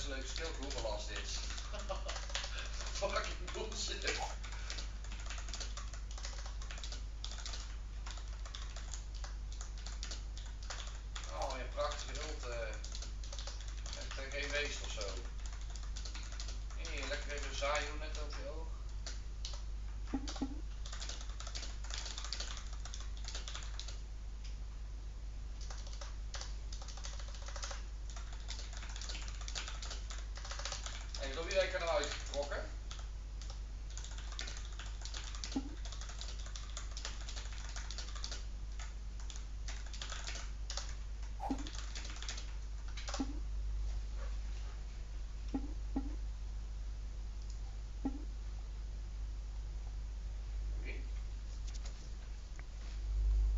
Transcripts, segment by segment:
een leuke skill, hoeveel dit? Fucking bullshit. Oh, je praktisch geduld. Heb geen weest of zo. Hier, lekker even zaaien doen net over je oog. En door wie heb ik er nou uitgetrokken?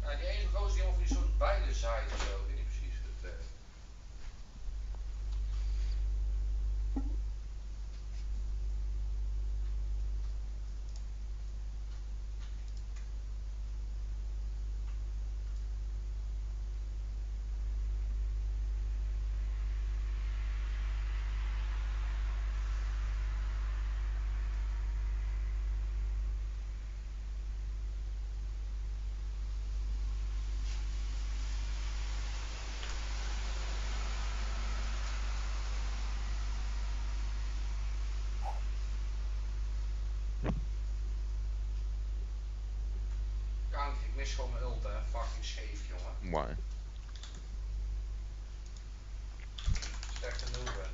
Ja, die ene gozer die over die soort bijlen zaait of zo. Ik weet niet precies hoe het werkt. Ik mis gewoon mijn ult, hè. Fucking scheef, jongen. Why? Slechte noemen.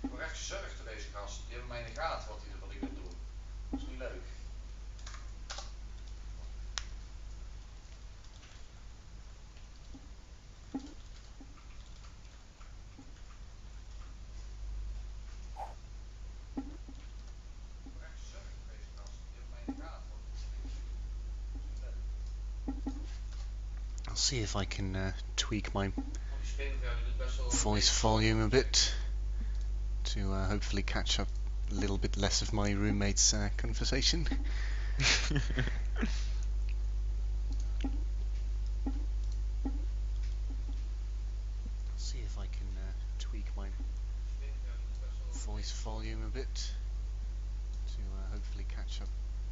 Ik word echt gezurfd door deze gasten. Die hebben mij in de gaten wat ik wil doen. Dat is niet leuk. I'll see if I can tweak my voice volume a bit to hopefully catch up a little bit less of my roommate's conversation. See if I can tweak my voice volume a bit to hopefully catch up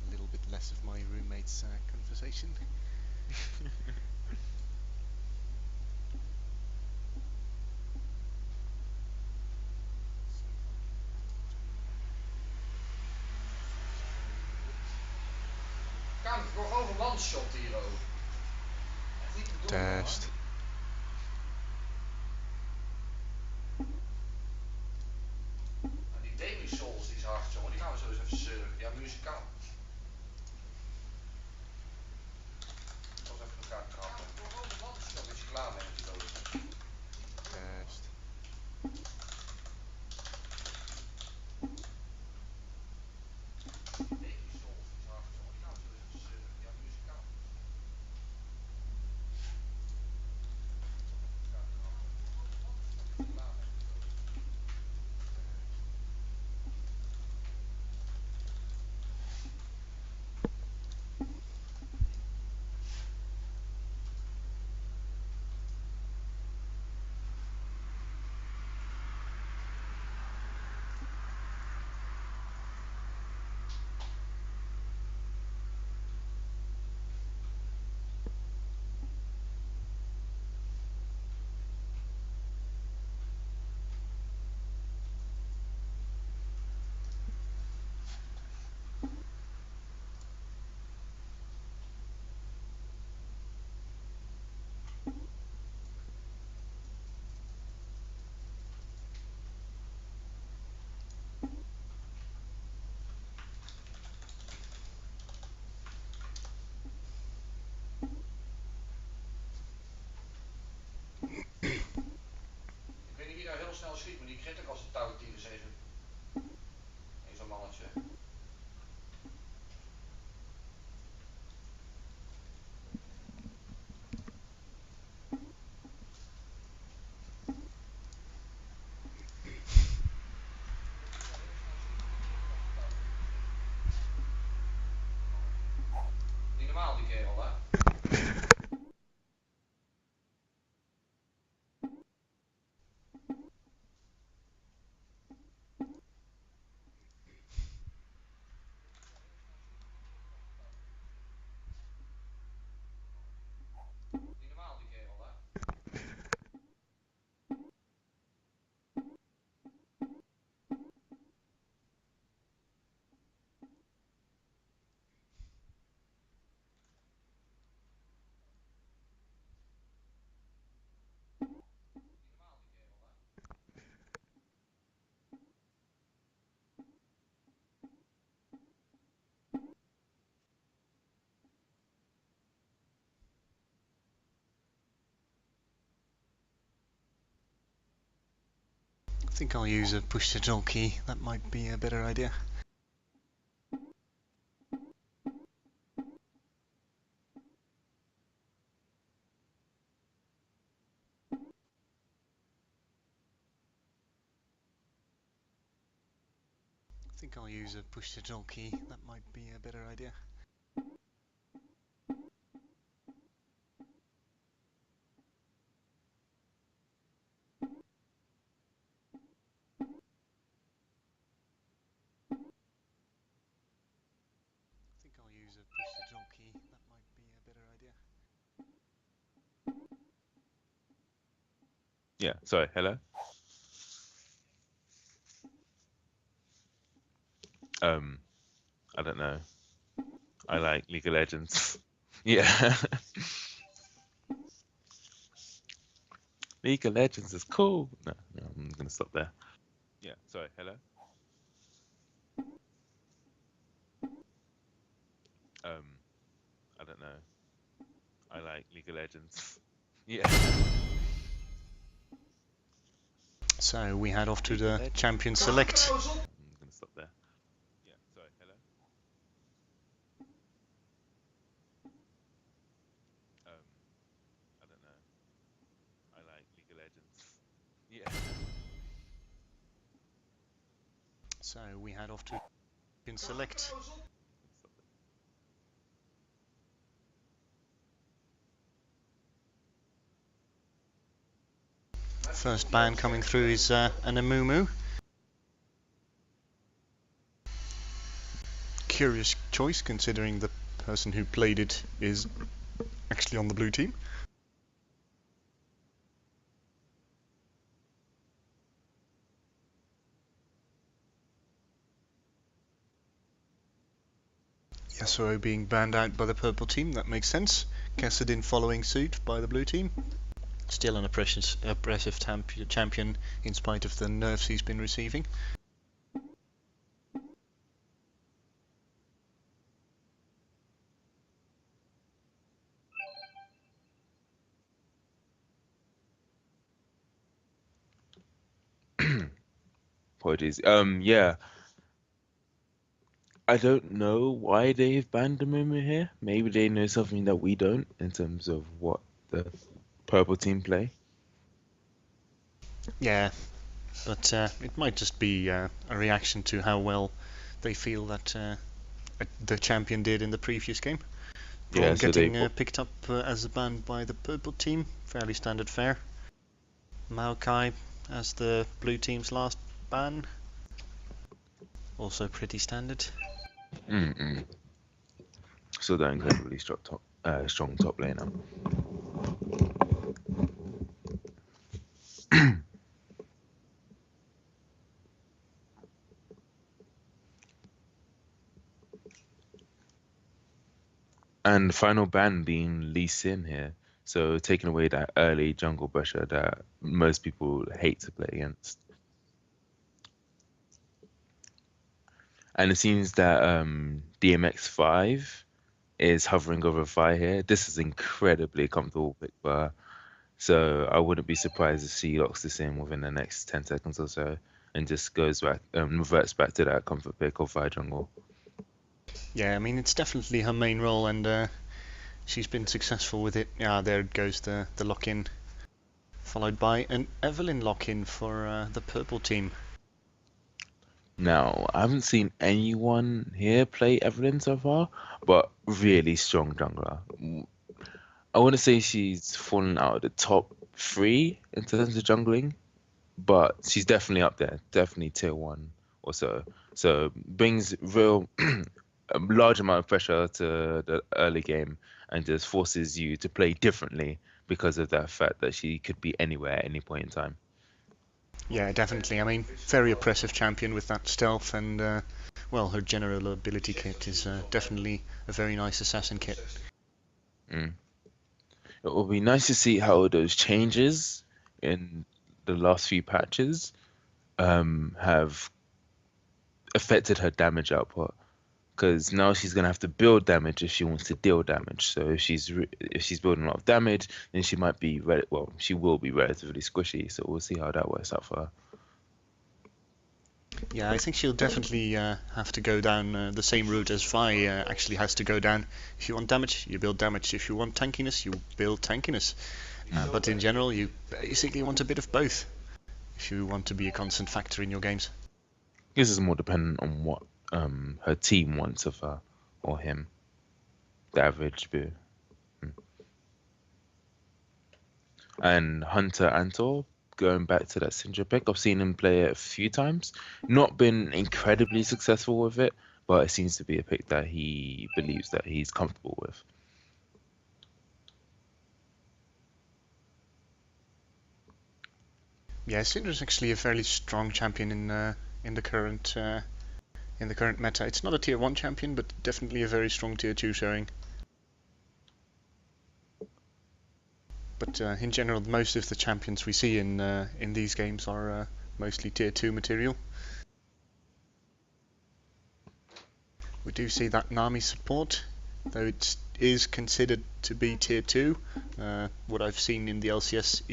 a little bit less of my roommate's conversation. Kan ik nog over one-shot hier ook? Test. Die Demi Souls die is hard, jongen. Die gaan we zo eens even surfen. Ja, muzikaal. Ik was even elkaar trappen. Kan ik nog over one-shot? Is je klaar mee met die dood? Test. Demi Souls die is hard, jongen. Die gaan we zo eens even surfen. Ja, muzikaal. I think I'll use a push to talk key. That might be a better idea. I think I'll use a push to talk key. That might be a better idea. I think I'll use a push to talk key. That might be a better idea. Yeah, sorry, hello? I don't know. I like League of Legends. Yeah. League of Legends is cool. No, I'm gonna stop there. Yeah, sorry, hello? I don't know. I like League of Legends. Yeah. So we head off to the champion select. I'm gonna stop there. Yeah, sorry, hello? I don't know. I like League of Legends. Yeah. So we head off to champion select. First ban coming through is an Amumu. Curious choice considering the person who played it is actually on the blue team. Yasuo being banned out by the purple team, that makes sense. Kassadin following suit by the blue team. Still an oppressive champion in spite of the nerfs he's been receiving. Apologies. Yeah. I don't know why they've banned the Mumu here. Maybe they know something that we don't in terms of what the purple team play. Yeah, but it might just be a reaction to how well they feel that the champion did in the previous game. Yeah, so getting picked up as a ban by the purple team, fairly standard fare. Maokai as the blue team's last ban, also pretty standard. So they're incredibly strong top laner. And final ban being Lee Sin here. So taking away that early jungle pressure that most people hate to play against. And it seems that DMX5 is hovering over 5 here. This is incredibly comfortable pick for her. So I wouldn't be surprised if she locks this in within the next 10 seconds or so and just goes back, reverts back to that comfort pick of 5 jungle. Yeah, I mean, it's definitely her main role, and she's been successful with it. Yeah, there goes the lock-in, followed by an Evelyn lock-in for the purple team. Now, I haven't seen anyone here play Evelyn so far, but really strong jungler. I want to say she's fallen out of the top three in terms of jungling, but she's definitely up there, definitely tier one or so. So brings real a large amount of pressure to the early game and just forces you to play differently because of that fact that she could be anywhere at any point in time. Yeah, definitely. I mean, very oppressive champion with that stealth and, well, her general ability kit is definitely a very nice assassin kit. Mm. It will be nice to see how those changes in the last few patches have affected her damage output. Because now she's gonna have to build damage if she wants to deal damage. So if she's building a lot of damage, then she might be she will be relatively squishy. So we'll see how that works out for her. Yeah, I think she'll definitely have to go down the same route as Vi actually has to go down. If you want damage, you build damage. If you want tankiness, you build tankiness. But in general, you basically want a bit of both if you want to be a constant factor in your games. This is more dependent on what her team wants of her or him. The average boo. And Hunter Antor, going back to that Syndra pick, I've seen him play it a few times. Not been incredibly successful with it, but it seems to be a pick that he believes that he's comfortable with. Yeah, Syndra's actually a fairly strong champion in the current meta. It's not a tier 1 champion, but definitely a very strong tier 2 showing. But in general, most of the champions we see in these games are mostly tier 2 material. We do see that Nami support, though it is considered to be tier 2. What I've seen in the LCS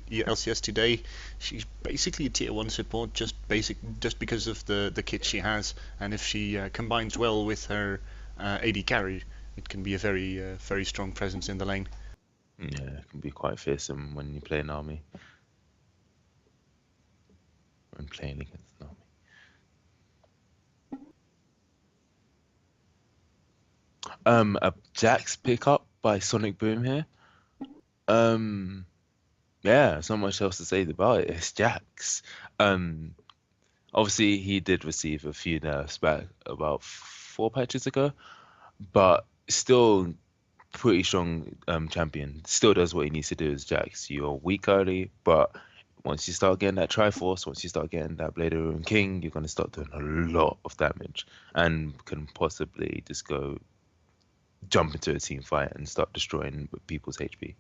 LCS today, she's basically a tier 1 support just because of the kit she has, and if she combines well with her AD carry, it can be a very strong presence in the lane. Yeah, it can be quite fearsome when you play an army. When playing against an army. A Jax pickup by Sonic Boom here. Yeah, there's not much else to say about it. It's Jax. Obviously he did receive a few nerfs back about 4 patches ago, but still pretty strong champion. Still does what he needs to do as Jax. You're weak early, but once you start getting that Triforce, once you start getting that Blade of Ruin King, you're going to start doing a lot of damage and can possibly just go jump into a team fight and start destroying people's HP.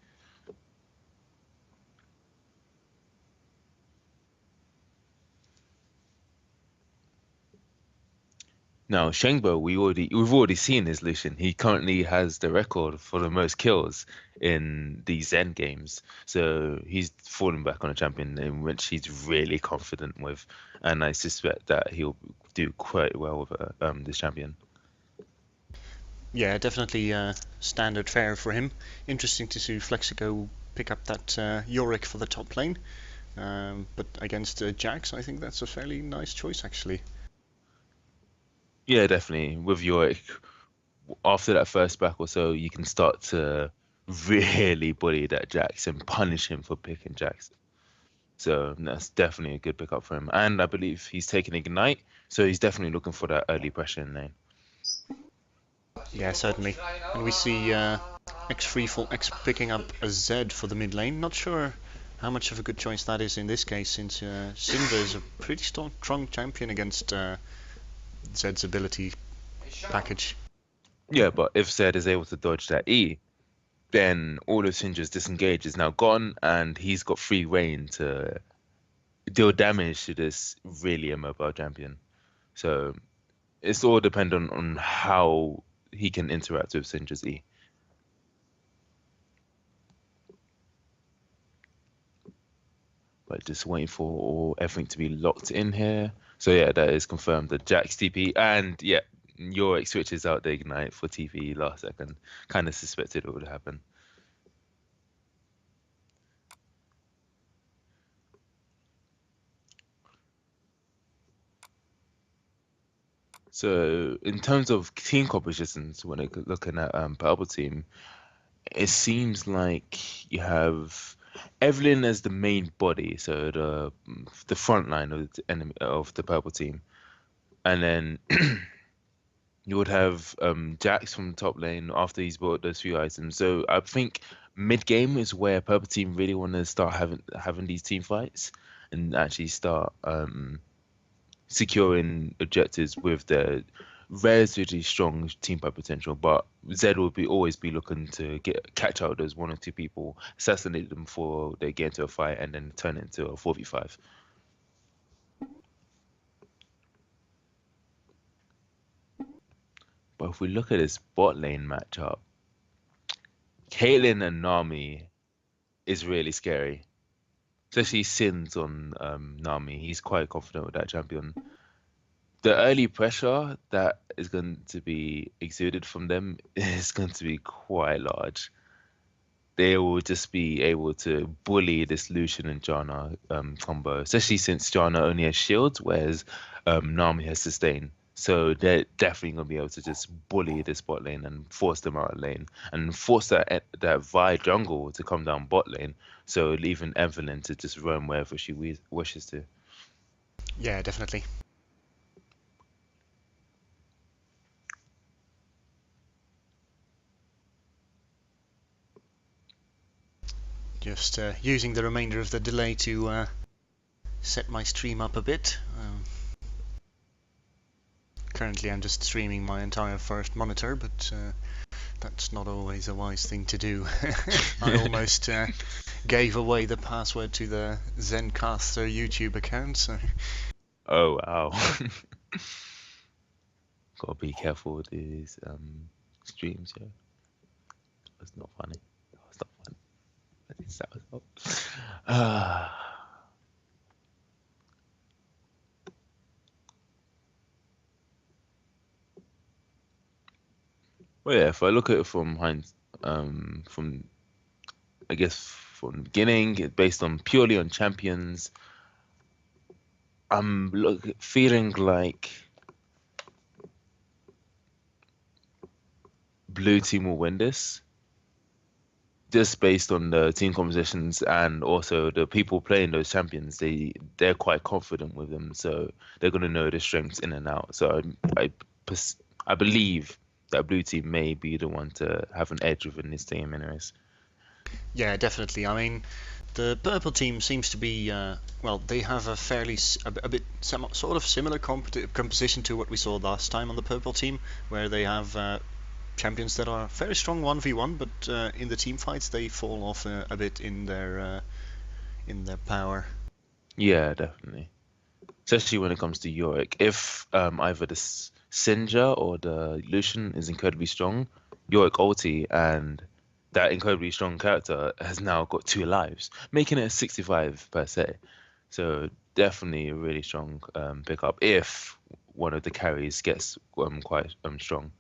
Now, Shengbo, we've already seen his Lucian. He currently has the record for the most kills in these Zen games. So he's fallen back on a champion in which he's really confident with, and I suspect that he'll do quite well with this champion. Yeah, definitely standard fare for him. Interesting to see Flexico pick up that Yorick for the top lane. But against Jax, I think that's a fairly nice choice actually. Yeah, definitely. With Yorick, after that first back or so, you can start to really bully that Jax and punish him for picking Jax. So that's definitely a good pickup for him. And I believe he's taking Ignite, so he's definitely looking for that early pressure in lane. Yeah, certainly. And we see X picking up a Zed for the mid lane. Not sure how much of a good choice that is in this case, since Syndra is a pretty strong champion against Zed's ability package. Yeah, but if Zed is able to dodge that E, then all of Syndra's disengage is now gone, and he's got free reign to deal damage to this really immobile champion. So it's all dependent on how he can interact with Syndra's E. But just waiting for everything to be locked in here. So yeah, that is confirmed. The Jax TP, and yeah, Yorick switches out the Ignite for TP last second. Kind of suspected it would happen. So in terms of team compositions, when looking at Purple Team, it seems like you have Evelyn as the main body, so the front line of the enemy of the Purple Team, and then you would have Jax from top lane after he's bought those few items. So I think mid game is where Purple Team really want to start having these team fights and actually start securing objectives with their relatively strong team fight potential. But Zed will always be looking to catch out those one or two people, assassinate them before they get into a fight, and then turn it into a 4v5. But if we look at this bot lane matchup, Caitlyn and Nami is really scary. Especially Sins on Nami. He's quite confident with that champion. The early pressure that is going to be exuded from them is going to be quite large. They will just be able to bully this Lucian and Janna combo, especially since Janna only has shields, whereas Nami has sustain. So they're definitely going to be able to just bully this bot lane and force them out of lane and force that Vi jungle to come down bot lane. So leaving Evelyn to just roam wherever she wishes to. Yeah, definitely. Just using the remainder of the delay to set my stream up a bit. Currently I'm just streaming my entire first monitor, but that's not always a wise thing to do. I almost gave away the password to the Zencaster YouTube account, so... Oh, wow. Gotta be careful with these streams, yeah. That's not funny. That's not funny. Well, yeah, if I look at it from from I guess from the beginning, based on purely on champions, I'm feeling like blue team will win this, just based on the team compositions and also the people playing those champions. They're quite confident with them, so they're gonna know the strengths in and out. So I believe that blue team may be the one to have an edge within this team, anyways. Yeah, definitely. I mean, the purple team seems to be well, they have a fairly a bit sort of similar composition to what we saw last time on the purple team, where they have champions that are very strong 1v1, but in the team fights they fall off a bit in their power. Yeah, definitely. Especially when it comes to Yorick. If either the Syndra or the Lucian is incredibly strong, Yorick ulti and that incredibly strong character has now got 2 lives, making it a 65 per se. So definitely a really strong pickup if one of the carries gets quite strong.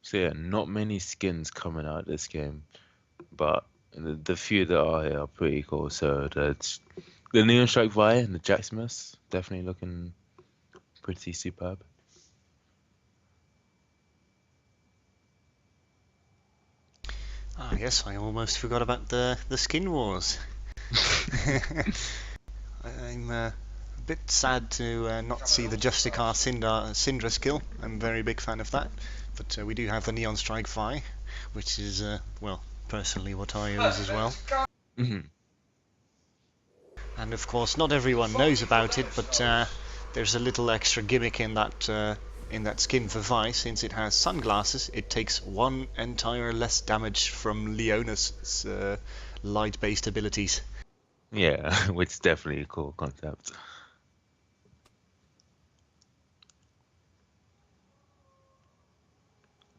So yeah, not many skins coming out this game, but the few that are here are pretty cool. So that's the Neon Strike Vi and the Jacksmith, definitely looking pretty superb. Ah yes, I almost forgot about the skin wars. I'm a bit sad to not see the Justicar Syndra skill. I'm a very big fan of that. But we do have the Neon Strike Vi, which is, well, personally what I use as well. Mm-hmm. And of course, not everyone knows about it, but there's a little extra gimmick in that skin for Vi. Since it has sunglasses, it takes 1 entire less damage from Leona's light-based abilities. Yeah, which is definitely a cool concept.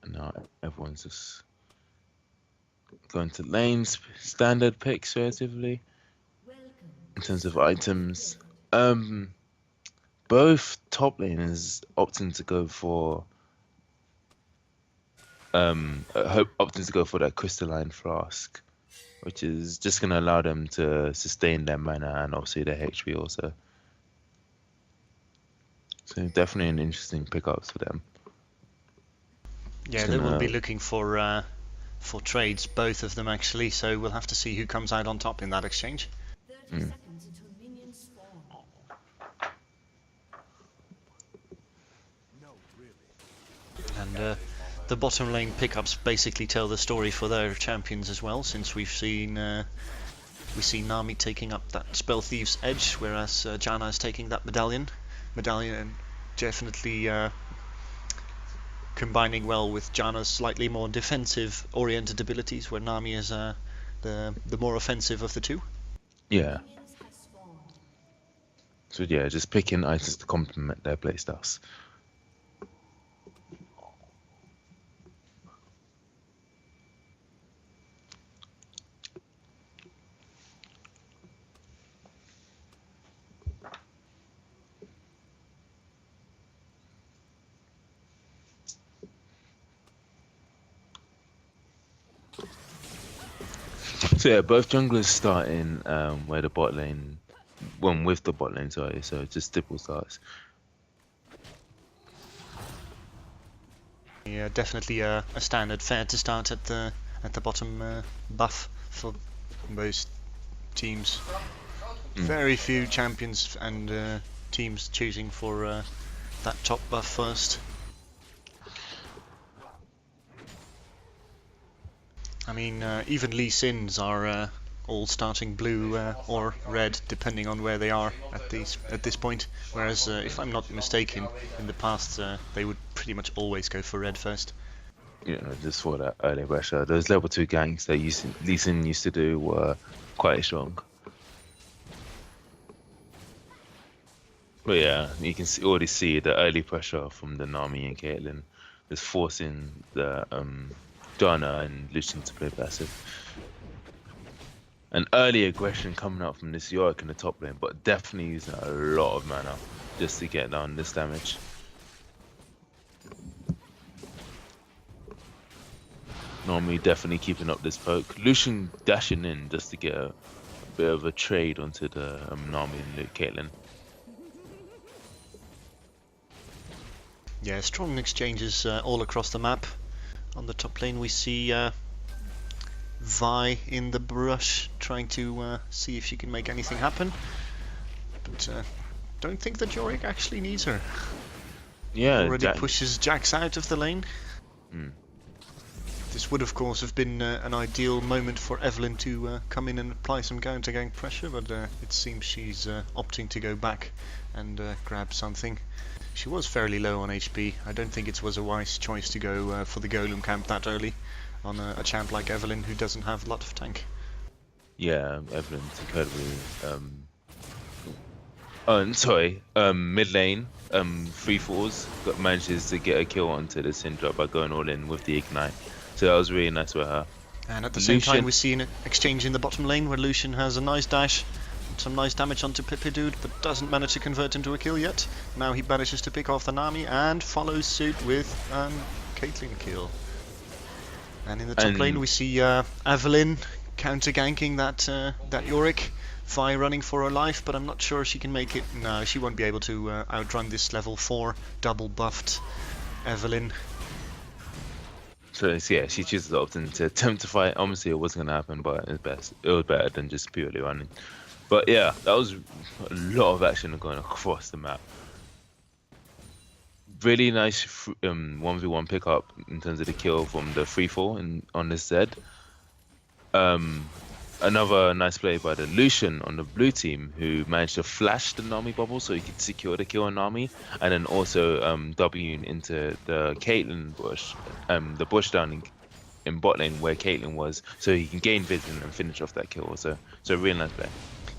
And now everyone's just going to lanes, standard picks relatively in terms of items. Both top laners opting to go for that crystalline flask, which is just going to allow them to sustain their mana and obviously their HP also. So definitely an interesting pickups for them. Yeah, they will be looking for trades, both of them actually. So we'll have to see who comes out on top in that exchange. Mm. And the bottom lane pickups basically tell the story for their champions as well, since we've seen Nami taking up that Spell Thief's Edge, whereas Janna is taking that Medallion definitely combining well with Janna's slightly more defensive oriented abilities, where Nami is the more offensive of the two. Yeah. So yeah, just picking items to complement their playstyles. So yeah, both junglers starting where the bot lane, with the bot lane, sorry. So just Tipple starts. Yeah, definitely a standard fare to start at the bottom buff for both teams. Very few champions and teams choosing for that top buff first. I mean, even Lee Sins are all starting blue or red, depending on where they are at this point. Whereas, if I'm not mistaken, in the past they would pretty much always go for red first. You know, just for that early pressure. Those level 2 ganks that Lee Sin used to do were quite strong. But yeah, you can already see the early pressure from the Nami and Caitlyn is forcing the Janna and Lucian to play passive. An early aggression coming out from this Yorick in the top lane, but definitely using a lot of mana just to get down this damage. Normally definitely keeping up this poke. Lucian dashing in just to get a bit of a trade onto the Nami and Caitlyn. Yeah, strong exchanges all across the map. On the top lane we see Vi in the brush trying to see if she can make anything happen. But don't think that Yorick actually needs her. Yeah, already pushes Jax out of the lane. Mm. This would of course have been an ideal moment for Evelyn to come in and apply some counter-gank pressure, but it seems she's opting to go back and grab something. She was fairly low on HP. I don't think it was a wise choice to go for the Golem camp that early on a champ like Evelyn who doesn't have a lot of tank. Yeah, Evelyn's incredibly mid lane, 3-4s, manages to get a kill onto the Syndra by going all in with the Ignite. So that was really nice with her. And at the same time we see an exchange in the bottom lane where Lucian has a nice dash, some nice damage onto Pipidude, but doesn't manage to convert into a kill yet. Now he manages to pick off the Nami and follows suit with Caitlyn kill. And in the top lane we see Evelyn counter-ganking that Yorick. Vi running for her life, but I'm not sure she can make it. No, she won't be able to outrun this level 4 double buffed Evelyn. So yeah, she chooses often to attempt to fight. Obviously it wasn't gonna happen, but it was better than just purely running. But yeah, that was a lot of action going across the map. Really nice 1v1 pickup in terms of the kill from the 3-4 on this Zed. Another nice play by the Lucian on the blue team, who managed to flash the Nami bubble so he could secure the kill on Nami, and then also W'ing into the Caitlyn bush, the bush downing in bot lane where Caitlyn was, so he can gain vision and finish off that kill also. So really nice play.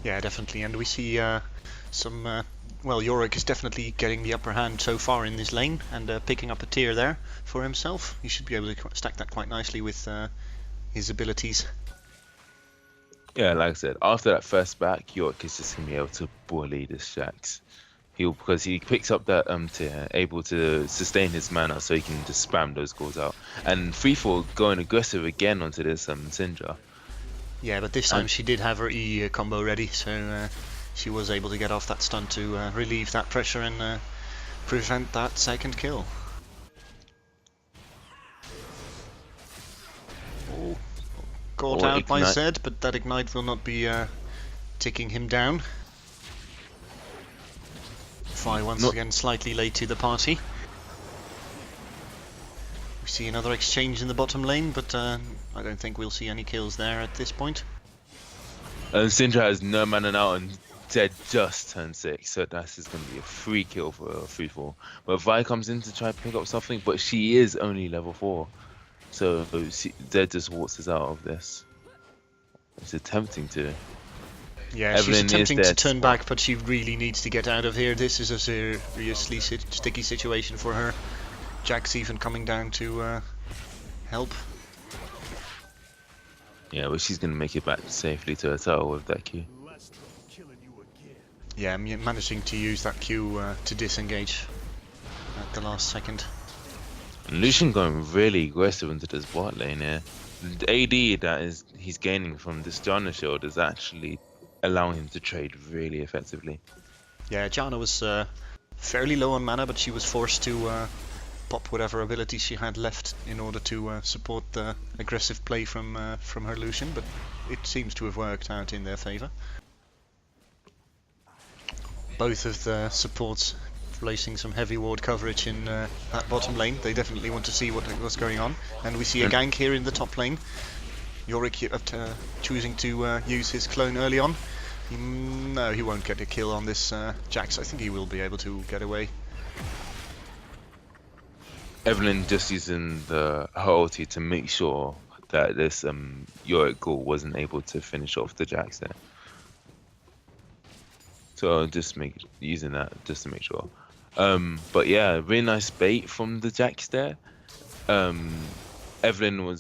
Yeah, definitely, and we see well, Yorick is definitely getting the upper hand so far in this lane and picking up a tier there for himself. He should be able to stack that quite nicely with his abilities. Yeah, like I said, after that first back, Yorick is just gonna be able to bully this Jax. Because he picks up that tier, able to sustain his mana, so he can just spam those goals out. And 3-4 going aggressive again onto this Syndra. Yeah, but this time she did have her E combo ready, so she was able to get off that stun to relieve that pressure and prevent that second kill. Oh, caught out by Zed, but that ignite will not be ticking him down. Fi once again slightly late to the party. We see another exchange in the bottom lane, but I don't think we'll see any kills there at this point. Syndra has no mana now, and Zed just turned 6, so that's just going to be a free kill for 3-4. But Vi comes in to try to pick up something, but she is only level 4. So Zed just waltzes out of this. It's attempting to. Yeah, she's attempting to turn back, but she really needs to get out of here. This is a seriously sticky situation for her. Jax even coming down to help. Yeah, but she's going to make it back safely to her tower with that Q. Yeah, managing to use that Q to disengage at the last second. And Lucian going really aggressive into this bot lane here. The AD that he's gaining from this Janna shield is actually allowing him to trade really effectively. Yeah, Janna was fairly low on mana, but she was forced to pop whatever abilities she had left in order to support the aggressive play from her Lucian, but it seems to have worked out in their favour. Both of the supports placing some heavy ward coverage in that bottom lane. They definitely want to see what's going on, and we see a gank here in the top lane. Yorick choosing to use his clone early on. No, he won't get a kill on this Jax. I think he will be able to get away. Evelyn just using her ulti to make sure that this Yorick Ghoul wasn't able to finish off the Jax there. So just using that just to make sure. But yeah, really nice bait from the Jax there. Evelyn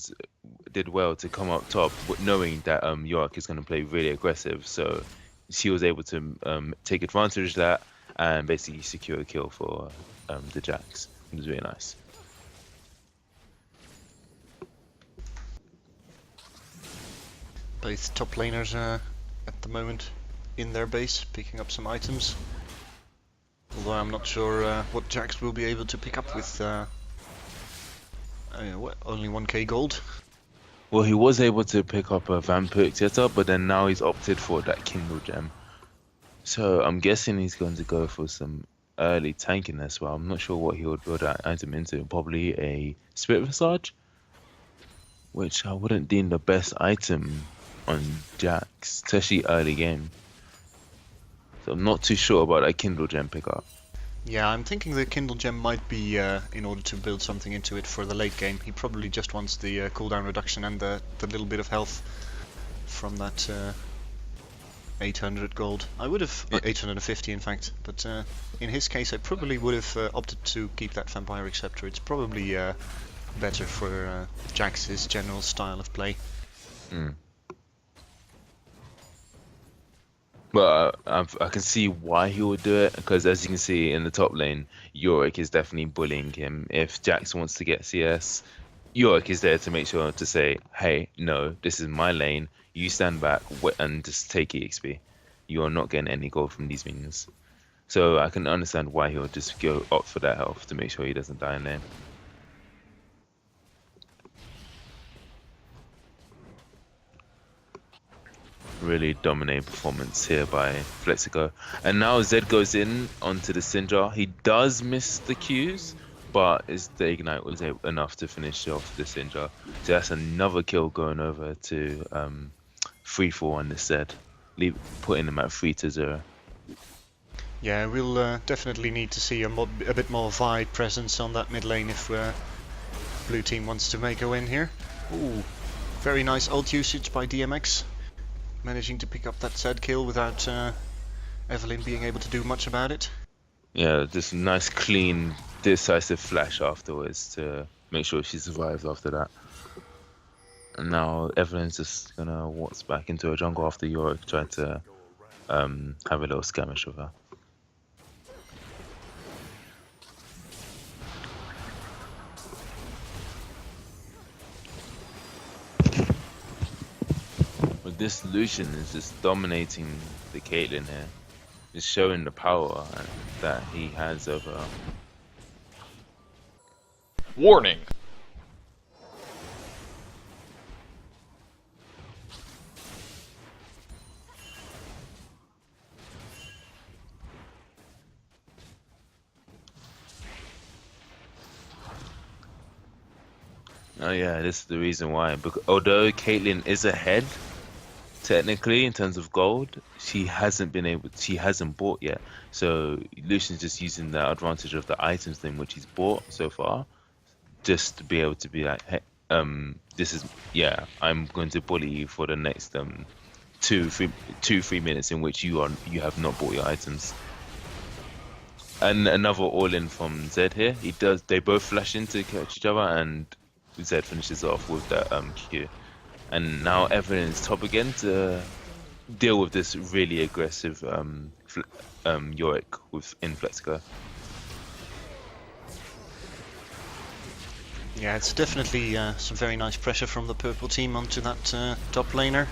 did well to come up top, knowing that Yorick is going to play really aggressive, so she was able to take advantage of that and basically secure a kill for the Jax. It was really nice. Both top laners at the moment in their base, picking up some items. Although I'm not sure what Jax will be able to pick up with only 1k gold. Well, he was able to pick up a Vampiric setup, but then now he's opted for that Kindle gem. So I'm guessing he's going to go for some early tanking as well. I'm not sure what he would build that item into. Probably a Spirit Visage, which I wouldn't deem the best item on Jax, especially early game. So I'm not too sure about that Kindle gem pickup. Yeah, I'm thinking the Kindle gem might be in order to build something into it for the late game. He probably just wants the cooldown reduction and the little bit of health from that 800 gold. I would have 850 in fact, but in his case I probably would have opted to keep that Vampiric Scepter. It's probably better for Jax's general style of play. But I can see why he would do it, because as you can see in the top lane, Yorick is definitely bullying him. If Jax wants to get CS, Yorick is there to make sure to say, hey, no, this is my lane, you stand back and just take EXP. You are not getting any gold from these minions. So I can understand why he would just go opt for that health to make sure he doesn't die in lane. Really dominating performance here by Flexico. And now Zed goes in onto the Syndra. He does miss the Qs, but the Ignite was enough to finish off the Syndra. So that's another kill going over to 3-4 on this Zed, putting him at 3-0. Yeah, we'll definitely need to see a bit more Vi presence on that mid lane if blue team wants to make a win here. Ooh, very nice ult usage by DMX. Managing to pick up that Z kill without Evelyn being able to do much about it. Yeah, just a nice, clean, decisive flash afterwards to make sure she survives after that. And now Evelyn's just gonna waltz back into her jungle after Yorick tried to have a little skirmish with her. But this Lucian is just dominating the Caitlyn here. Just showing the power that he has over her. Warning! Oh yeah, this is the reason why. Because although Caitlyn is ahead, technically in terms of gold, she hasn't bought yet. So Lucian's just using the advantage of the items thing which he's bought so far, just to be able to be like, hey, I'm going to bully you for the next 2-3 minutes in which you have not bought your items. And another all-in from Zed here. They both flash in to catch each other, and Zed finishes off with that Q. And now Evelyn is top again to deal with this really aggressive Yorick with Inflexico. Yeah, it's definitely some very nice pressure from the purple team onto that top laner.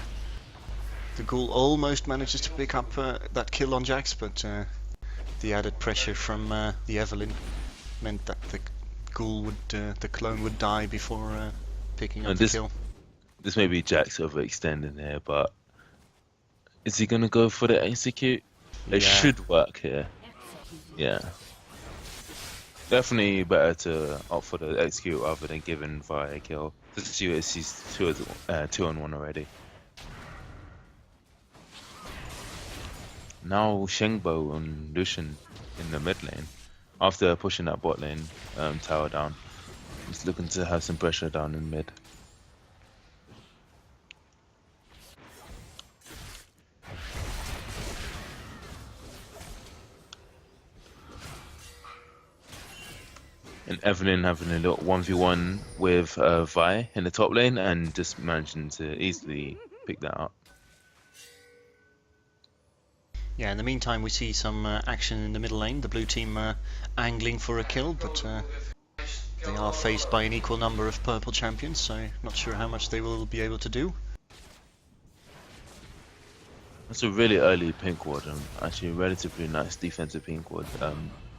The Ghoul almost manages to pick up that kill on Jax, but the added pressure from the Evelyn meant that the Ghoul the clone would die before picking up the kill. This may be Jax overextending here, but is he gonna go for the execute? It should work here. Yeah. Definitely better to opt for the execute rather than giving via kill. Especially as he's 2-on-1 already. Now Shengbo and Lucian in the mid lane. After pushing that bot lane tower down. He's looking to have some pressure down in mid. And Evelyn having a little 1v1 with Vi in the top lane and just managing to easily pick that up. Yeah, in the meantime we see some action in the middle lane. The blue team angling for a kill, but they are faced by an equal number of purple champions, so not sure how much they will be able to do. That's a really early pink ward, and actually a relatively nice defensive pink ward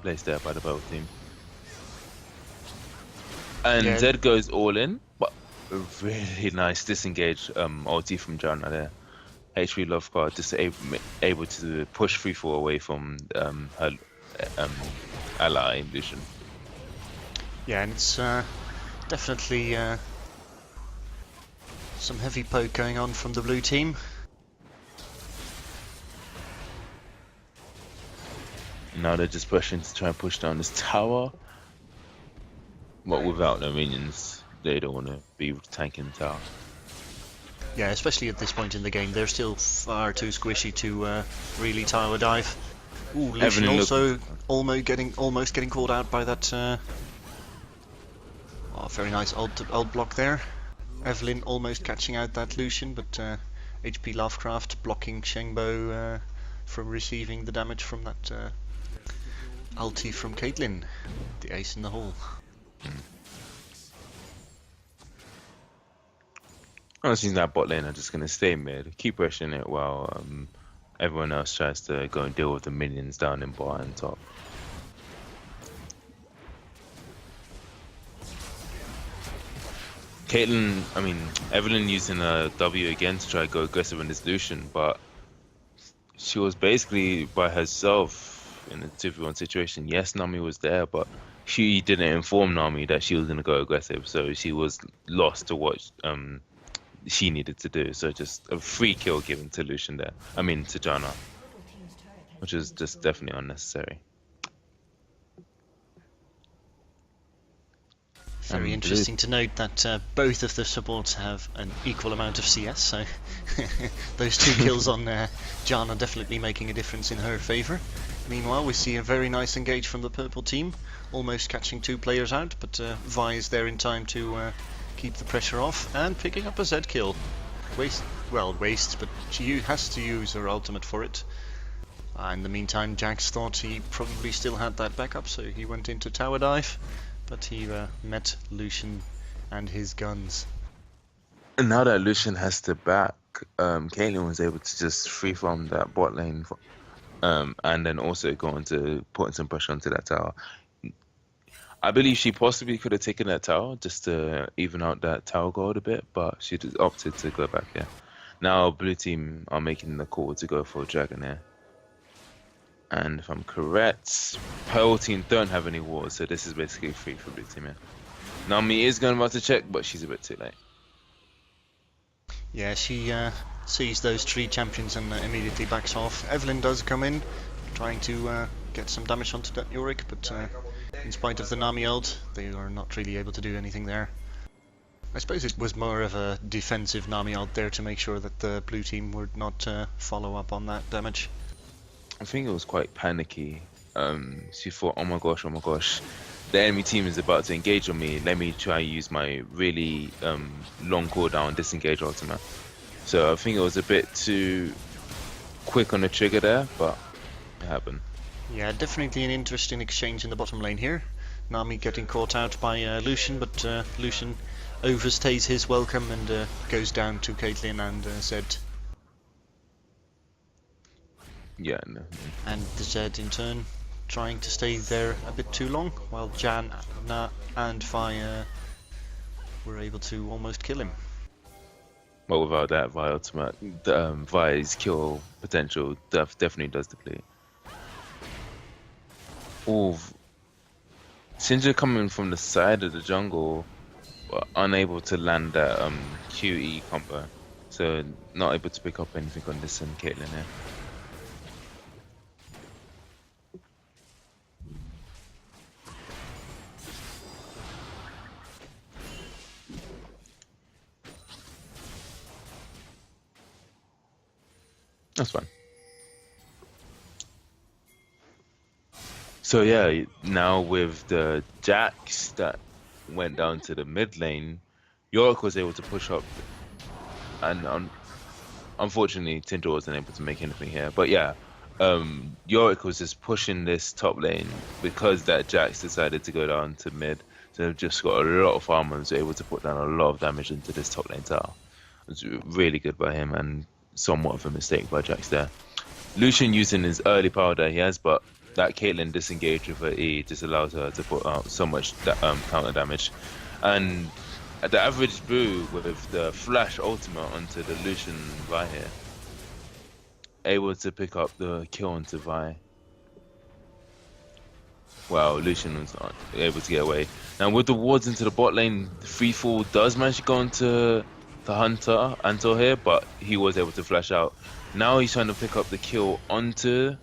placed there by the purple team. And Zed goes all in, but a really nice disengage ulti from Janna there. HP Lovecard just able to push 3-4 away from her ally Lucian. Yeah, and it's definitely some heavy poke going on from the blue team. Now they're just pushing to try and push down this tower. But without their minions, they don't want to be tanking the tower. Yeah, especially at this point in the game, they're still far too squishy to really tower dive. Ooh, Lucian also almost getting called out by that. Very nice ult block there. Evelyn almost catching out that Lucian, but HP Lovecraft blocking Shengbo from receiving the damage from that ulti from Caitlyn, the ace in the hole. Honestly, that bot lane are just going to stay mid, keep pressuring it while everyone else tries to go and deal with the minions down in bot and top. Evelyn using a W again to try to go aggressive in this Lucian, but she was basically by herself in a 2v1 situation. Yes, Nami was there, but she didn't inform Nami that she was going to go aggressive, so she was lost to what she needed to do. So just a free kill given to Lucian there. To Janna, which is just definitely unnecessary. Very Blue- interesting to note that both of the supports have an equal amount of CS, so those 2 kills on Jan are definitely making a difference in her favour. Meanwhile, we see a very nice engage from the purple team, almost catching 2 players out, but Vi is there in time to keep the pressure off and picking up a Z kill. Waste, but she has to use her ultimate for it. In the meantime, Jax thought he probably still had that backup, so he went into tower dive, but he met Lucian and his guns. And now that Lucian has to back, Caitlyn was able to just free farm that bot lane, and then also go into putting some pressure onto that tower. I believe she possibly could have taken that tower just to even out that tower gold a bit, but she just opted to go back here. Now blue team are making the call to go for a dragon here. And if I'm correct, purple team don't have any wards, so this is basically free for blue team here. Nami is going about to check, but she's a bit too late. Yeah, she sees those 3 champions and immediately backs off. Evelyn does come in, trying to get some damage onto that Yorick, but in spite of the Nami ult, they are not really able to do anything there. I suppose it was more of a defensive Nami ult there to make sure that the blue team would not follow up on that damage. I think it was quite panicky. She thought, oh my gosh, the enemy team is about to engage on me. Let me try and use my really long cooldown disengage ultimate. So I think it was a bit too quick on the trigger there, but it happened. Yeah, definitely an interesting exchange in the bottom lane here. Nami getting caught out by Lucian, but Lucian overstays his welcome and goes down to Caitlyn and Zed. Yeah, no. And the Zed in turn trying to stay there a bit too long, while Jan and Vi were able to almost kill him. But without that Vi ultimate, Vi's kill potential definitely does deplete. Ooh, Syndra coming from the side of the jungle, but unable to land that QE combo, so not able to pick up anything on this Caitlyn here. That's fine. So yeah, now with the Jax that went down to the mid lane, Yorick was able to push up, and unfortunately Tinder wasn't able to make anything here. But yeah, Yorick was just pushing this top lane because that Jax decided to go down to mid. So they've just got a lot of farmers able to put down a lot of damage into this top lane tower. It was really good by him and somewhat of a mistake by Jax there. Lucian using his early power that he has, but that Caitlyn disengaged with her E just allows her to put out so much counter damage. And at the average brew with the flash ultimate onto the Lucian Vi here, able to pick up the kill onto Vi. Wow, Lucian was able to get away. Now with the wards into the bot lane, the free fall does manage to go into the Hunter Antor here, but he was able to flash out. Now he's trying to pick up the kill onto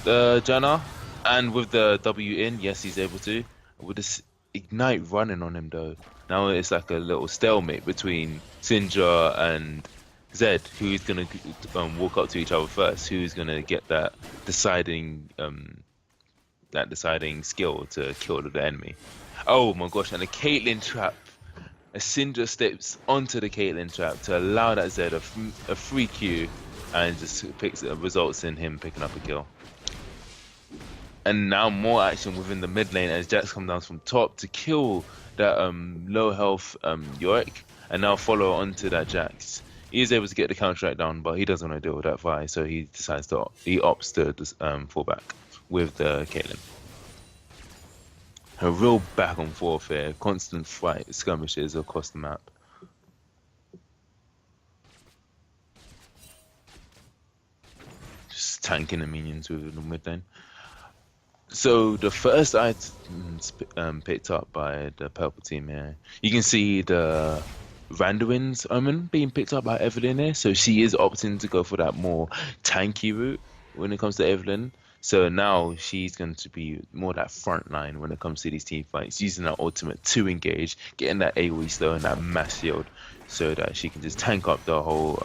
the Janna, and with the W in, yes, he's able to. With this ignite running on him though, now it's like a little stalemate between Syndra and Zed. Who's gonna walk up to each other first? Who's gonna get that deciding skill to kill the enemy? Oh my gosh! And the Caitlyn trap. A Syndra steps onto the Caitlyn trap to allow that Zed a free Q, and just results in him picking up a kill. And now more action within the mid lane as Jax comes down from top to kill that low health Yorick, and now follow onto that Jax. He is able to get the counter down, but he doesn't want to deal with that Vi, so he decides to opts to fall back with the Caitlyn. A real back and forth here, constant fight skirmishes across the map. Just tanking the minions within the mid lane. So the first items picked up by the purple team here, you can see the Randuin's Omen being picked up by Evelyn here. So she is opting to go for that more tanky route when it comes to Evelyn. So now she's going to be more that front line when it comes to these team fights, using that ultimate to engage, getting that AoE slow and that mass shield, so that she can just tank up the whole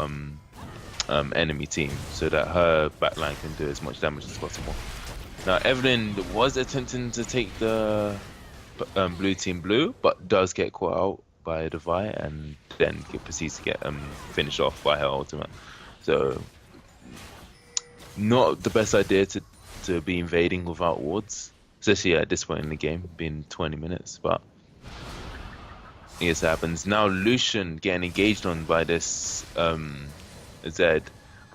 enemy team, so that her backline can do as much damage as possible. Now Evelyn was attempting to take the blue team blue, but does get caught out by a Devi and then proceeds to get finished off by her ultimate. So not the best idea to be invading without wards, especially at this point in the game, being 20 minutes, but yes, it happens. Now Lucian getting engaged on by this Zed,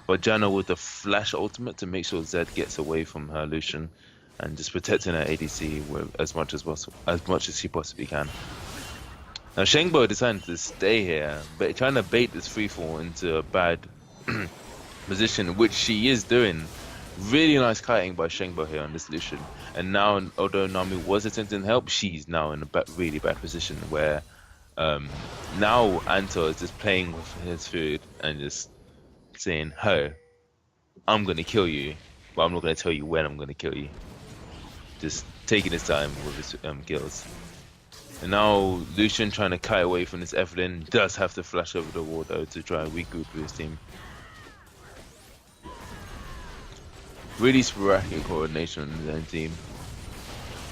but Janna with the flash ultimate to make sure Zed gets away from her Lucian and just protecting her ADC with as much as possible, as much as she possibly can. Now Shengbo decided to stay here, but trying to bait this freefall into a bad position, which she is doing. Really nice kiting by Shengbo here on this Lucian. And now, although Nami was attempting to help, she's now in a really bad position where now Anto is just playing with his food and just saying, "Ho, I'm gonna kill you, but I'm not gonna tell you when I'm gonna kill you." Just taking his time with his kills. And now Lucian trying to kite away from this Evelyn, does have to flash over the wall though to try and regroup with his team. Really sporadic coordination on his own team.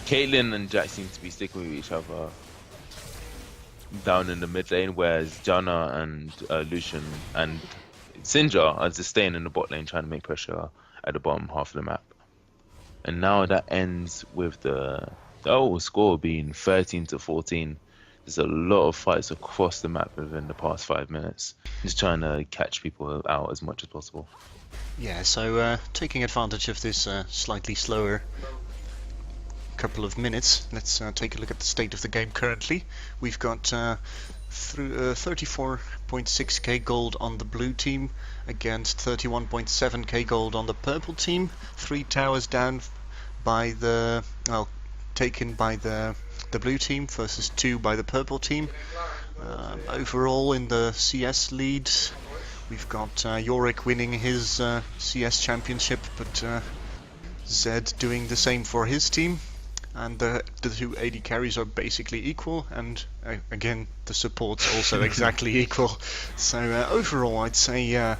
Caitlyn and Jack seem to be sticking with each other down in the mid lane, whereas Janna and Lucian and Syndra are just staying in the bot lane trying to make pressure at the bottom half of the map. And now that ends with the overall score being 13-14. There's a lot of fights across the map within the past 5 minutes. Just trying to catch people out as much as possible. Yeah, so taking advantage of this slightly slower couple of minutes, let's take a look at the state of the game currently. We've got 34.6k gold on the blue team against 31.7k gold on the purple team. 3 towers down by the, well, taken by the blue team versus 2 by the purple team. Overall in the CS lead, we've got Yorick winning his CS championship, but Zed doing the same for his team. And the 2 AD carries are basically equal, and again the support's also exactly equal. So overall I'd say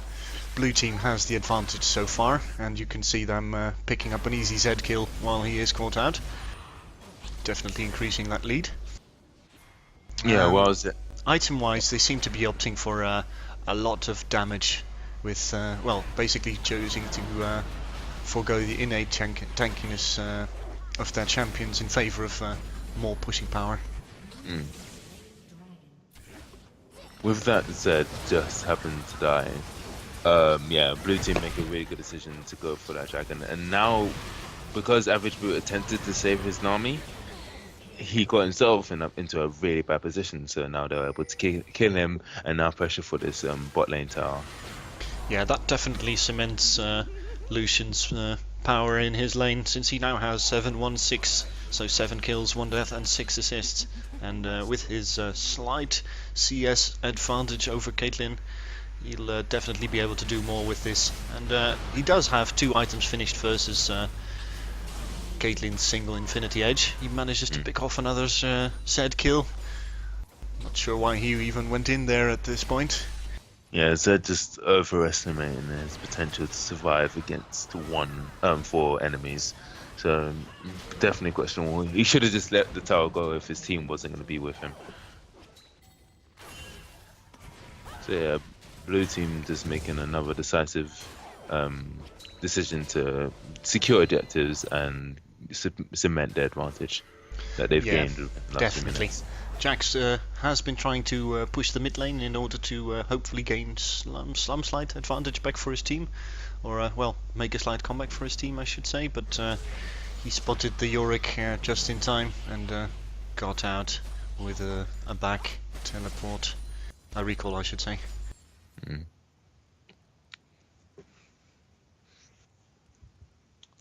blue team has the advantage so far, and you can see them picking up an easy Zed kill while he is caught out. Definitely increasing that lead. Yeah, well, item wise they seem to be opting for a lot of damage with, well, basically choosing to forego the innate tankiness of their champions in favor of more pushing power. With that Zed just happened to die, yeah, blue team make a really good decision to go for that dragon. And now, because Average Boot attempted to save his Nami, he got himself into a really bad position. So now they're able to kill him, and now pressure for this bot lane tower. Yeah, that definitely cements Lucian's power in his lane, since he now has 7-1-6, so 7 kills, 1 death and 6 assists. And with his slight CS advantage over Caitlyn, he'll definitely be able to do more with this. And he does have 2 items finished versus Caitlyn's single Infinity Edge. He manages to pick off another Zed kill. Not sure why he even went in there at this point. Yeah, Zed just overestimating his potential to survive against 4 enemies. So definitely questionable. He should have just let the tower go if his team wasn't going to be with him. So yeah, blue team just making another decisive decision to secure objectives and cement their advantage that they've gained in the last few minutes. Jax has been trying to push the mid lane in order to hopefully gain some slight advantage back for his team, or well, make a slight comeback for his team, I should say. But he spotted the Yorick just in time and got out with a back teleport, a recall, I should say.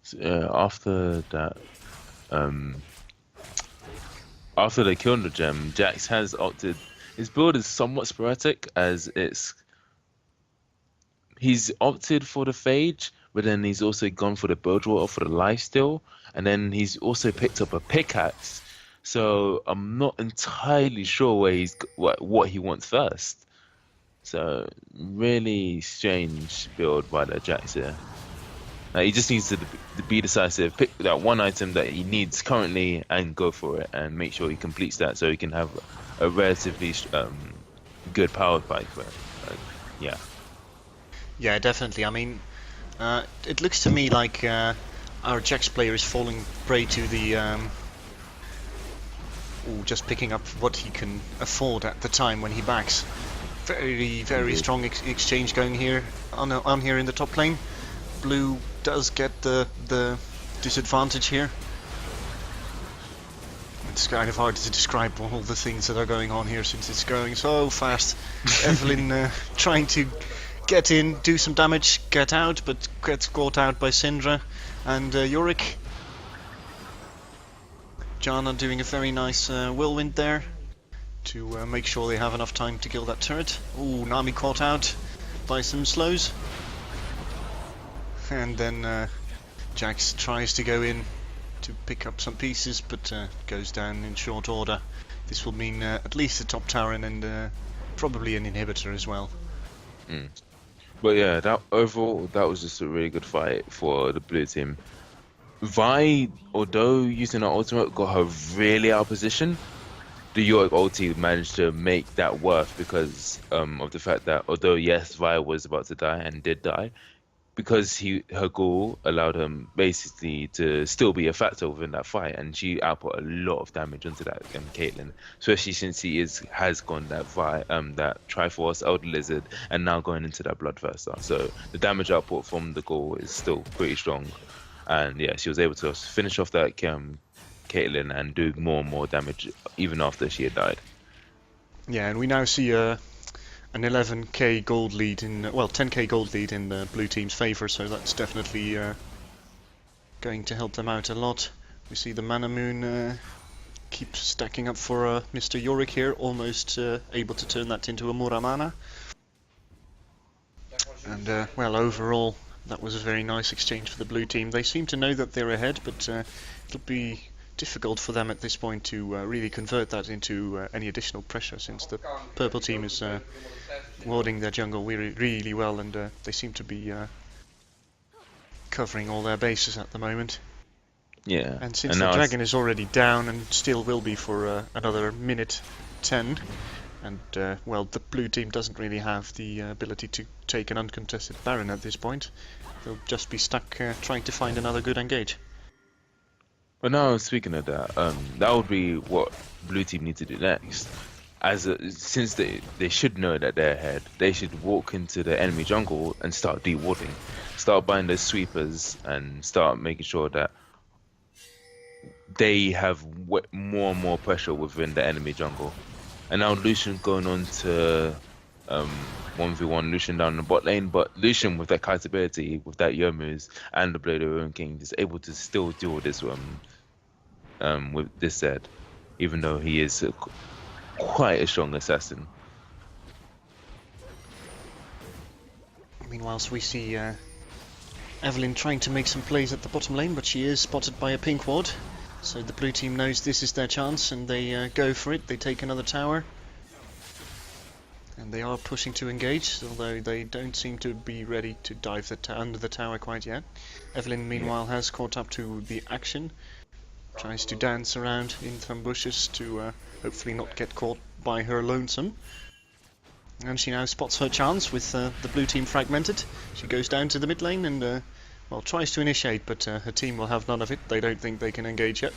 So, after that, after they killed the gem, Jax has opted. His build is somewhat sporadic, as he's opted for the Phage but then he's also gone for the Bilgewater for the lifesteal, and then he's also picked up a pickaxe. So I'm not entirely sure what he wants first. So really strange build by the Jax here. He just needs to be decisive, pick that one item that he needs currently, and go for it, and make sure he completes that so he can have a relatively good power fight for it. Yeah. Yeah, definitely. I mean, it looks to me like our Jax player is falling prey to the just picking up what he can afford at the time when he backs. Very strong exchange going here on here in the top lane. Blue does get the disadvantage here. It's kind of hard to describe all the things that are going on here since it's going so fast. Evelyn trying to get in, do some damage, get out, but gets caught out by Syndra and Yorick. Janna doing a very nice whirlwind there to make sure they have enough time to kill that turret. Ooh, Nami caught out by some slows. And then Jax tries to go in to pick up some pieces, but goes down in short order. This will mean at least a top tower and probably an inhibitor as well. But yeah, that overall, that was just a really good fight for the blue team. Vi, although using her ultimate, got her really out of position. The Yorick ulti managed to make that worth because of the fact that although yes, Vi was about to die and did die, because her ghoul allowed him basically to still be a factor within that fight, and she output a lot of damage into that Caitlyn, especially since he has gone that that Triforce, Elder Lizard, and now going into that Bloodthirster. So the damage output from the ghoul is still pretty strong, and yeah, she was able to finish off that Caitlyn and do more and more damage even after she had died. Yeah, and we now see an 11k gold lead in, well, 10k gold lead in the blue team's favour, so that's definitely going to help them out a lot. We see the Mana Moon keep stacking up for Mr. Yorick here, almost able to turn that into a Muramana. And well, overall, that was a very nice exchange for the blue team. They seem to know that they're ahead, but it'll be difficult for them at this point to really convert that into any additional pressure, since the purple team is warding their jungle really well, and they seem to be covering all their bases at the moment. Yeah. And since the dragon is already down and still will be for another minute 10, and well, the blue team doesn't really have the ability to take an uncontested Baron at this point. They'll just be stuck trying to find another good engage. But now, speaking of that, that would be what blue team need to do next. Since they should know that they're ahead, they should walk into the enemy jungle and start dewarding, start buying those sweepers, and start making sure that they have more and more pressure within the enemy jungle. And now Lucian going on to 1v1 Lucian down in the bot lane, but Lucian with that kite ability, with that Yomu's and the Blade of the Ruined King, is able to still deal with this with this Zed, even though he is quite a strong assassin. Meanwhile, we see Evelyn trying to make some plays at the bottom lane, but she is spotted by a pink ward. So the blue team knows this is their chance, and they go for it. They take another tower. And they are pushing to engage, although they don't seem to be ready to dive under the tower quite yet. Evelyn, meanwhile, has caught up to the action. Tries to dance around in some bushes to hopefully not get caught by her lonesome. And she now spots her chance with the blue team fragmented. She goes down to the mid lane and well, tries to initiate, but her team will have none of it. They don't think they can engage yet.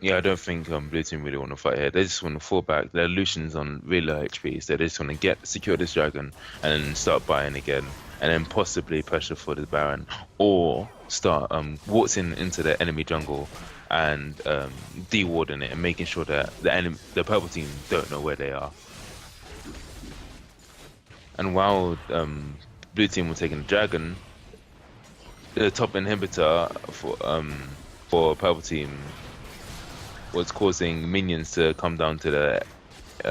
Yeah, I don't think blue team really want to fight here. They just want to fall back. Their Lucian's on really low HP, so they just want to secure this dragon and then start buying again, and then possibly pressure for the Baron, or start waltzing into the enemy jungle and dewarding it and making sure that the purple team don't know where they are. And while blue team were taking the dragon, the top inhibitor for purple team was causing minions to come down to the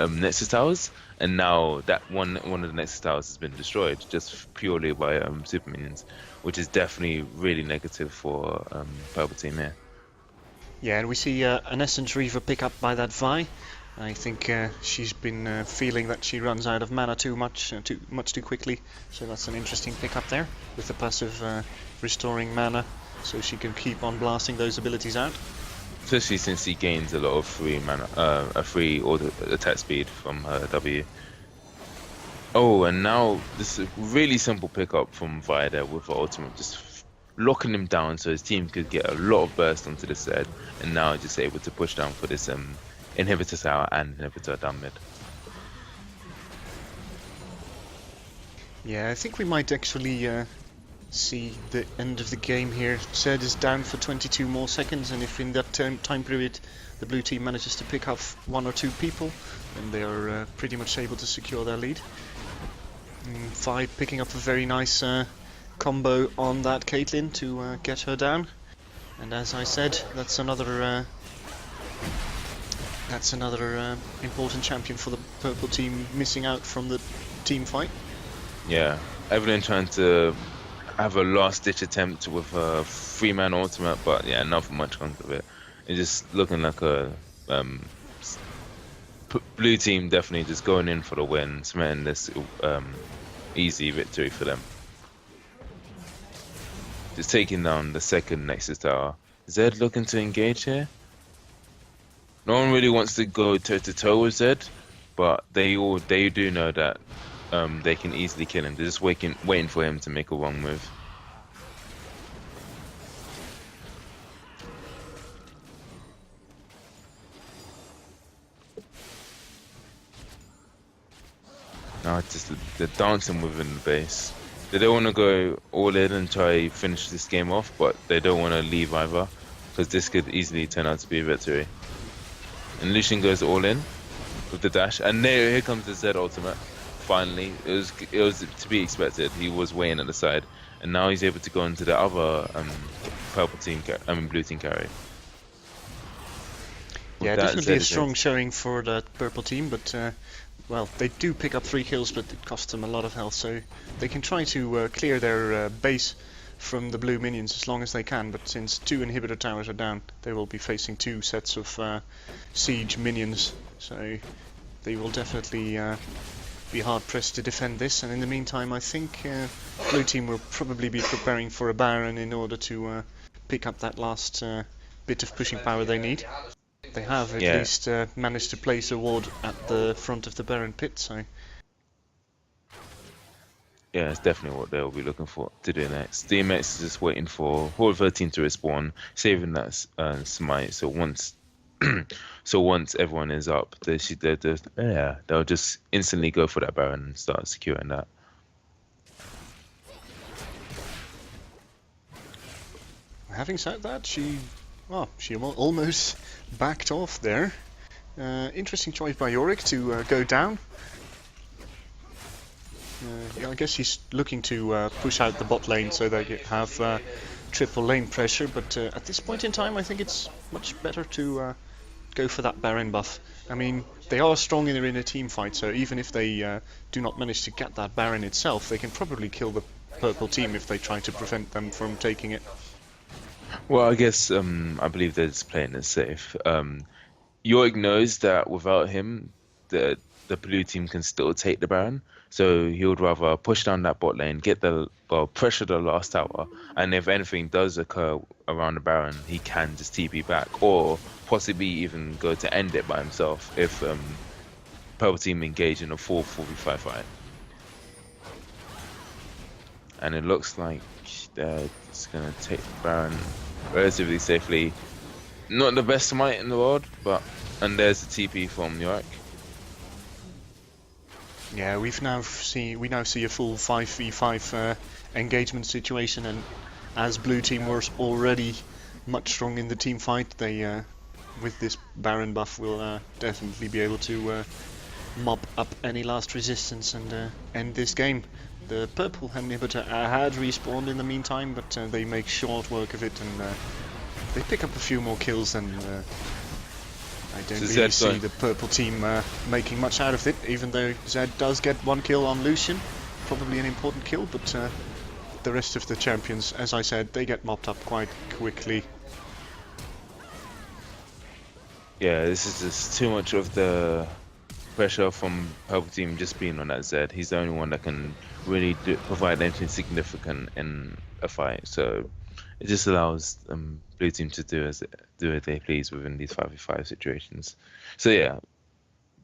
Nexus towers, and now that one of the Nexus towers has been destroyed just purely by super minions, which is definitely really negative for purple team here. Yeah, and we see an Essence Reaver pick up by that Vi. I think she's been feeling that she runs out of mana too too quickly, so that's an interesting pickup there with the passive restoring mana, so she can keep on blasting those abilities out. Especially since he gains a lot of free mana, free auto attack speed from her W. Oh, and now this is a really simple pickup from Vi there with her ultimate, just locking him down so his team could get a lot of burst onto the Zed, and now just able to push down for this inhibitor tower and inhibitor down mid. Yeah, I think we might actually see the end of the game here. Zed is down for 22 more seconds, and if in that time period the blue team manages to pick off 1 or 2 people, then they are pretty much able to secure their lead. Vi picking up a very nice combo on that Caitlyn to get her down, and as I said, that's another important champion for the purple team, missing out from the team fight. Yeah, Evelyn trying to have a last-ditch attempt with a 3-man ultimate, but yeah, nothing much comes of it. It's just looking like a blue team definitely just going in for the win, cementing this easy victory for them. Just taking down the second Nexus tower. Zed looking to engage here. No one really wants to go toe-to-toe with Zed, but they do know that they can easily kill him. They're just waiting for him to make a wrong move. Now it's just they're dancing within the base. They don't want to go all in and try finish this game off, but they don't want to leave either, because this could easily turn out to be a victory. And Lucian goes all in with the dash, and here comes the Zed ultimate. Finally, it was to be expected. He was waiting at the side, and now he's able to go into the other blue team carry. Yeah, definitely a strong showing for that purple team, but well, they do pick up 3 kills, but it costs them a lot of health, so they can try to clear their base from the blue minions as long as they can, but since 2 inhibitor towers are down, they will be facing 2 sets of siege minions, so they will definitely be hard pressed to defend this. And in the meantime, I think blue team will probably be preparing for a Baron in order to pick up that last bit of pushing power they need. They have at least managed to place a ward at the front of the Baron pit, so yeah, it's definitely what they'll be looking for to do next. DMX is just waiting for whole 13 to respawn, saving that smite. So once everyone is up, they'll just instantly go for that Baron and start securing that. Having said that, she almost backed off there. Interesting choice by Yorick to go down. Yeah, I guess he's looking to push out the bot lane so they have triple lane pressure, but at this point in time I think it's much better to go for that Baron buff. I mean, they are strong in a team fight, so even if they do not manage to get that Baron itself, they can probably kill the purple team if they try to prevent them from taking it. Well, I guess I believe they're just playing it safe. Yorick knows that without him, the blue team can still take the Baron, so he would rather push down that bot lane, pressure the last tower, and if anything does occur around the Baron, he can just TP back, or possibly even go to end it by himself if purple team engage in a full 4v5 fight. And it looks like they're just gonna take the Baron relatively safely. Not the best smite in the world, and there's the TP from Yorick. Yeah, we now see a full 5v5 engagement situation, and as blue team was already much strong in the team fight, they with this Baron buff will definitely be able to mop up any last resistance and end this game. The purple inhibitor had respawned in the meantime, but they make short work of it, and they pick up a few more kills, and I don't really see the purple team making much out of it, even though Zed does get 1 kill on Lucian, probably an important kill, but the rest of the champions, as I said, they get mopped up quite quickly. Yeah, this is just too much of the pressure from Purple Team just being on that Zed. He's the only one that can really provide anything significant in a fight. So it just allows Blue Team to do as they please within these 5v5 situations. So yeah,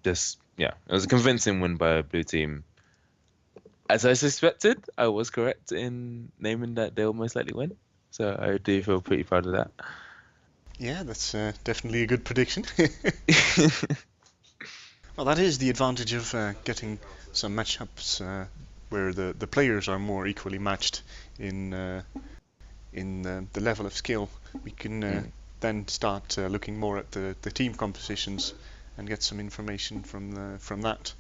it was a convincing win by Blue Team. As I suspected, I was correct in naming that they'll most likely win. So I do feel pretty proud of that. Yeah, that's definitely a good prediction. Well, that is the advantage of getting some matchups where the players are more equally matched in the level of skill. We can then start looking more at the team compositions and get some information from that.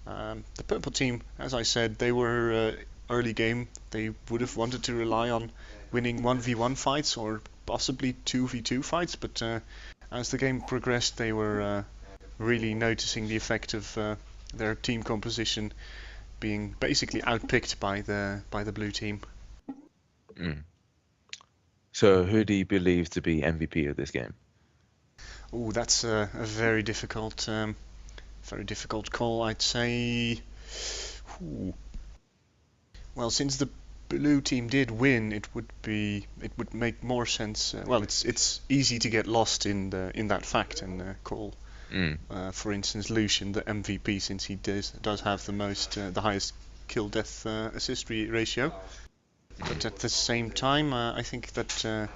The Purple Team, as I said, they were early game. They would have wanted to rely on winning 1v1 fights or possibly 2v2 fights, but as the game progressed, they were really noticing the effect of their team composition being basically outpicked by the Blue Team. So who do you believe to be MVP of this game? Oh, that's a very difficult call, I'd say. Well, since the Blue Team did win, it would make more sense. Well, it's easy to get lost in that fact and call, for instance, Lucian the MVP, since he does have the highest kill death assist ratio. But at the same time, I think that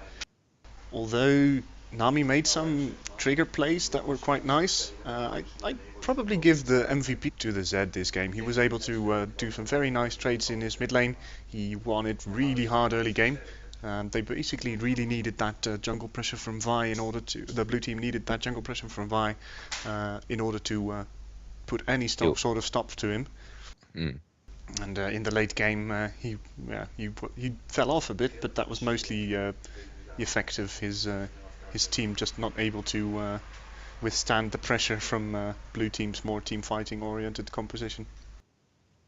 although Nami made some trigger plays that were quite nice, I'd probably give the MVP to the Zed this game. He was able to do some very nice trades in his mid lane. He won it really hard early game. They basically really needed that jungle pressure from Vi the Blue Team needed that jungle pressure from Vi in order to put any sort of stop to him. And in the late game, he fell off a bit, but that was mostly the effect of his team just not able to withstand the pressure from Blue Team's more team fighting oriented composition.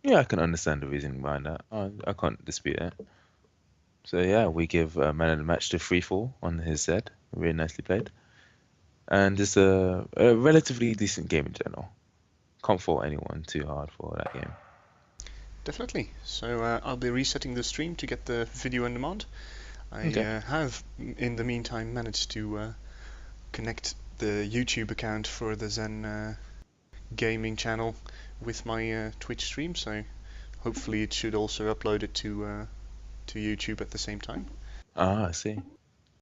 Yeah, I can understand the reason behind that. I can't dispute it. So yeah, we give man of the match to Freefall on his Zed. Really nicely played. And just a relatively decent game in general. Can't fault anyone too hard for that game. Definitely. So I'll be resetting the stream to get the video on demand. I have, in the meantime, managed to connect the YouTube account for the Zen gaming channel with my Twitch stream, so hopefully it should also upload it to YouTube at the same time. Ah, I see.